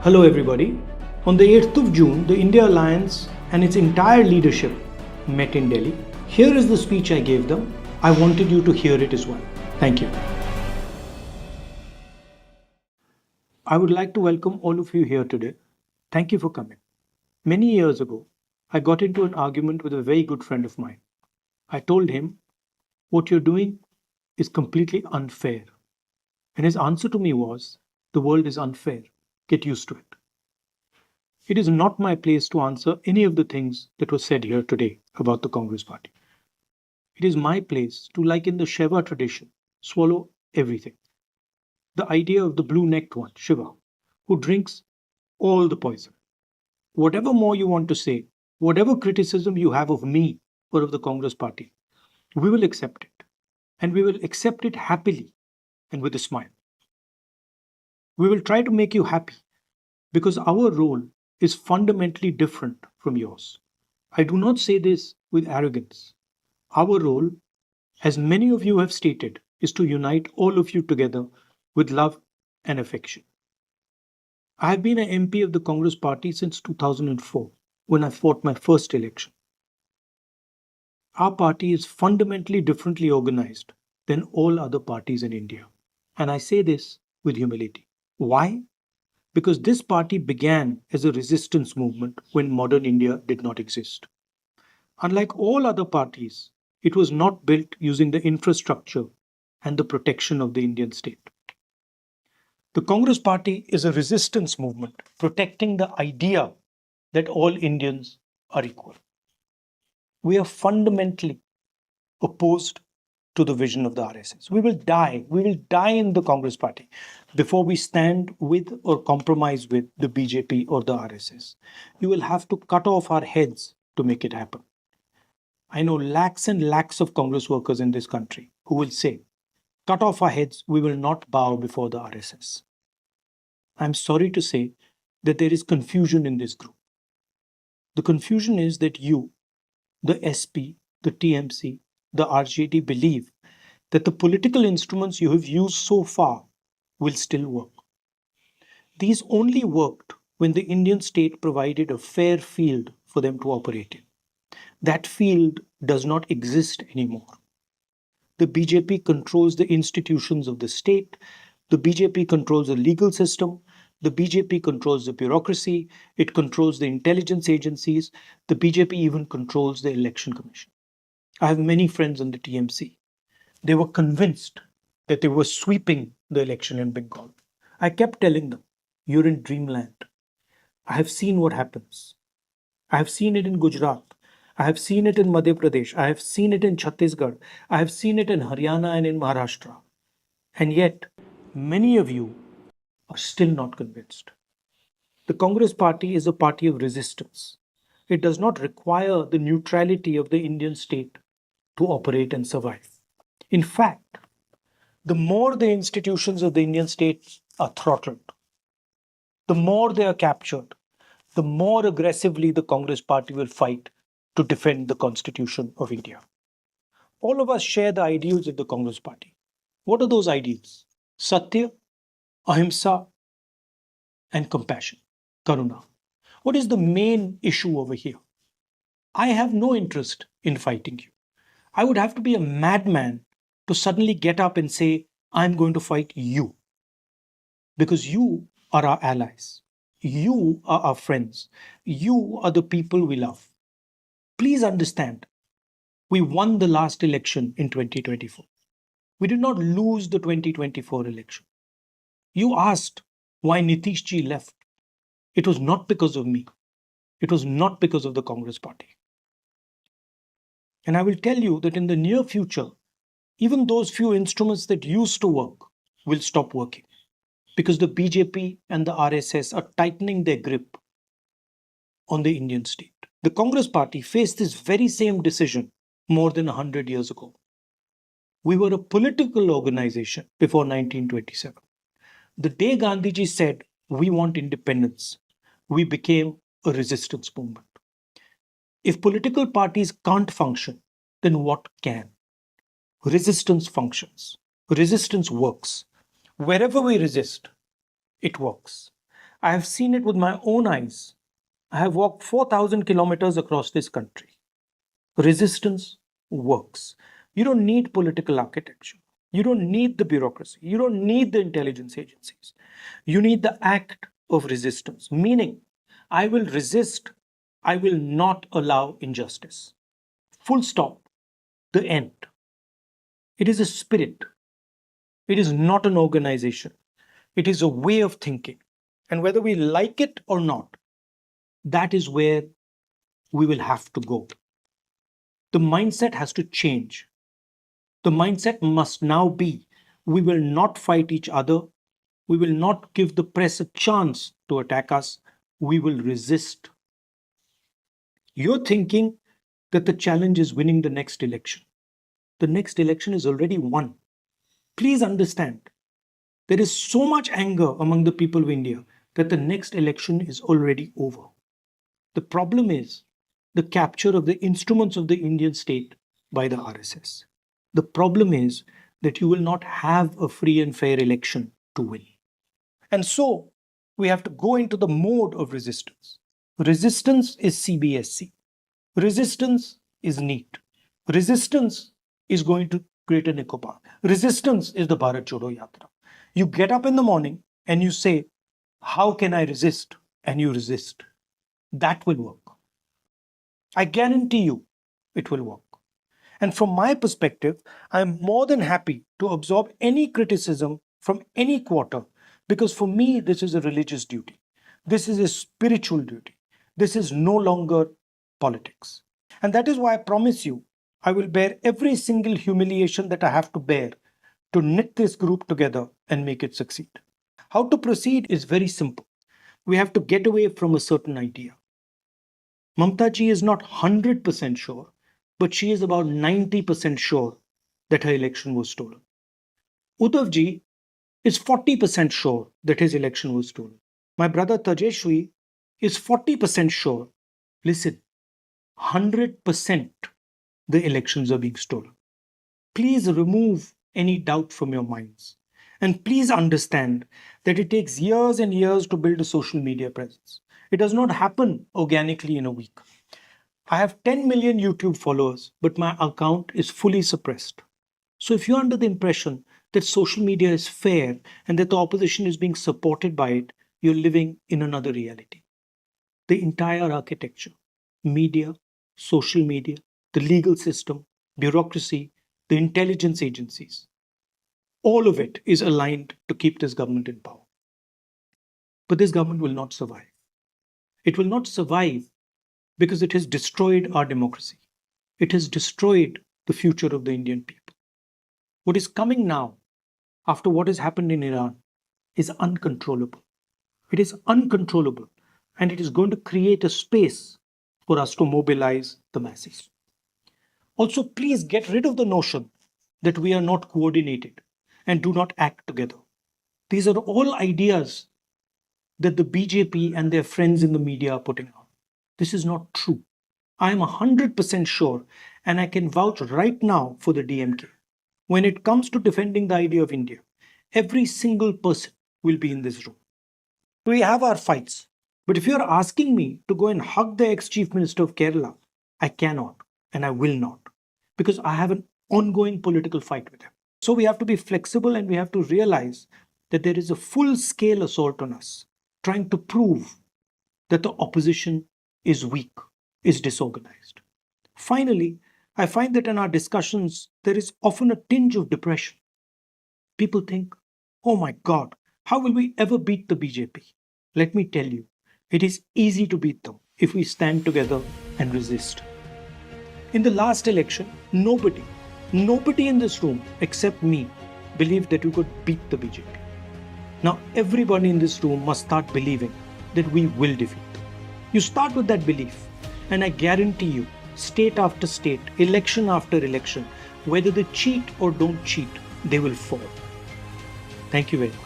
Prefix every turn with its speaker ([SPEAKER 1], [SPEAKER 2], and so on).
[SPEAKER 1] Hello, everybody. On the 8th of June, the India Alliance and its entire leadership met in Delhi. Here is the speech I gave them. I wanted you to hear it as well. Thank you. I would like to welcome all of you here today. Thank you for coming. Many years ago, I got into an argument with a very good friend of mine. I told him, "What you're doing is completely unfair." And his answer to me was, "The world is unfair. Get used to it." It is not my place to answer any of the things that were said here today about the Congress Party. It is my place to, like in the Shiva tradition, swallow everything. The idea of the blue-necked one, Shiva, who drinks all the poison. Whatever more you want to say, whatever criticism you have of me or of the Congress Party, we will accept it. And we will accept it happily and with a smile. We will try to make you happy because our role is fundamentally different from yours. I do not say this with arrogance. Our role, as many of you have stated, is to unite all of you together with love and affection. I have been an MP of the Congress Party since 2004, when I fought my first election. Our party is fundamentally differently organized than all other parties in India. And I say this with humility. Why? Because this party began as a resistance movement when modern India did not exist. Unlike all other parties, it was not built using the infrastructure and the protection of the Indian state. The Congress Party is a resistance movement protecting the idea that all Indians are equal. We are fundamentally opposed to the vision of the RSS. We will die in the Congress Party before we stand with or compromise with the BJP or the RSS. You will have to cut off our heads to make it happen. I know lakhs and lakhs of Congress workers in this country who will say, "Cut off our heads, we will not bow before the RSS." I'm sorry to say that there is confusion in this group. The confusion is that you, the SP, the TMC, the RJD believe that the political instruments you have used so far will still work. These only worked when the Indian state provided a fair field for them to operate in. That field does not exist anymore. The BJP controls the institutions of the state. The BJP controls the legal system. The BJP controls the bureaucracy. It controls the intelligence agencies. The BJP even controls the election commission. I have many friends in the TMC. They were convinced that they were sweeping the election in Bengal. I kept telling them, "You're in dreamland. I have seen what happens. I have seen it in Gujarat. I have seen it in Madhya Pradesh. I have seen it in Chhattisgarh. I have seen it in Haryana and in Maharashtra. And yet, many of you are still not convinced." The Congress Party is a party of resistance. It does not require the neutrality of the Indian state to operate and survive. In fact, the more the institutions of the Indian state are throttled, the more they are captured, the more aggressively the Congress Party will fight to defend the Constitution of India. All of us share the ideals of the Congress Party. What are those ideals? Satya, Ahimsa, and compassion, Karuna. What is the main issue over here? I have no interest in fighting you. I would have to be a madman to suddenly get up and say, "I'm going to fight you." Because you are our allies. You are our friends. You are the people we love. Please understand, we won the last election in 2024. We did not lose the 2024 election. You asked why Nitish ji left. It was not because of me. It was not because of the Congress Party. And I will tell you that in the near future, even those few instruments that used to work will stop working because the BJP and the RSS are tightening their grip on the Indian state. The Congress Party faced this very same decision more than 100 years ago. We were a political organization before 1927. The day Gandhiji said, "We want independence," we became a resistance movement. If political parties can't function, then what can? Resistance functions. Resistance works. Wherever we resist, it works. I have seen it with my own eyes. I have walked 4,000 kilometers across this country. Resistance works. You don't need political architecture. You don't need the bureaucracy. You don't need the intelligence agencies. You need the act of resistance, meaning, I will resist. I will not allow injustice. Full stop. The end. It is a spirit. It is not an organization. It is a way of thinking. And whether we like it or not, that is where we will have to go. The mindset has to change. The mindset must now be, we will not fight each other. We will not give the press a chance to attack us. We will resist. You're thinking that the challenge is winning the next election. The next election is already won. Please understand, there is so much anger among the people of India that the next election is already over. The problem is the capture of the instruments of the Indian state by the RSS. The problem is that you will not have a free and fair election to win. And so we have to go into the mode of resistance. Resistance is CBSC. Resistance is NEET. Resistance is going to Greater Nicobar. Resistance is the Bharat Jodo Yatra. You get up in the morning and you say, how can I resist? And you resist. That will work. I guarantee you it will work. And from my perspective, I am more than happy to absorb any criticism from any quarter, because for me, this is a religious duty. This is a spiritual duty. This is no longer politics. And that is why I promise you, I will bear every single humiliation that I have to bear to knit this group together and make it succeed. How to proceed is very simple. We have to get away from a certain idea. Mamta ji is not 100% sure, but she is about 90% sure that her election was stolen. Uddhav ji is 40% sure that his election was stolen. My brother Tejashwi is 40% sure. Listen, 100% the elections are being stolen. Please remove any doubt from your minds. And please understand that it takes years and years to build a social media presence. It does not happen organically in a week. I have 10 million YouTube followers, but my account is fully suppressed. So if you're under the impression that social media is fair and that the opposition is being supported by it, you're living in another reality. The entire architecture, media, social media, the legal system, bureaucracy, the intelligence agencies, all of it is aligned to keep this government in power. But this government will not survive. It will not survive because it has destroyed our democracy. It has destroyed the future of the Indian people. What is coming now, after what has happened in Iran, is uncontrollable. It is uncontrollable, and it is going to create a space for us to mobilize the masses. Also, please get rid of the notion that we are not coordinated and do not act together. These are all ideas that the BJP and their friends in the media are putting out. This is not true. I am 100% sure, and I can vouch right now for the DMK. When it comes to defending the idea of India, every single person will be in this room. We have our fights, but if you're asking me to go and hug the ex-Chief Minister of Kerala, I cannot and I will not, because I have an ongoing political fight with him. So we have to be flexible, and we have to realize that there is a full-scale assault on us, trying to prove that the opposition is weak, is disorganized. Finally, I find that in our discussions, there is often a tinge of depression. People think, oh my God, how will we ever beat the BJP? Let me tell you, it is easy to beat them if we stand together and resist. In the last election, nobody in this room except me believed that we could beat the BJP. Now everybody in this room must start believing that we will defeat them. You start with that belief, and I guarantee you, state after state, election after election, whether they cheat or don't cheat, they will fall. Thank you very much.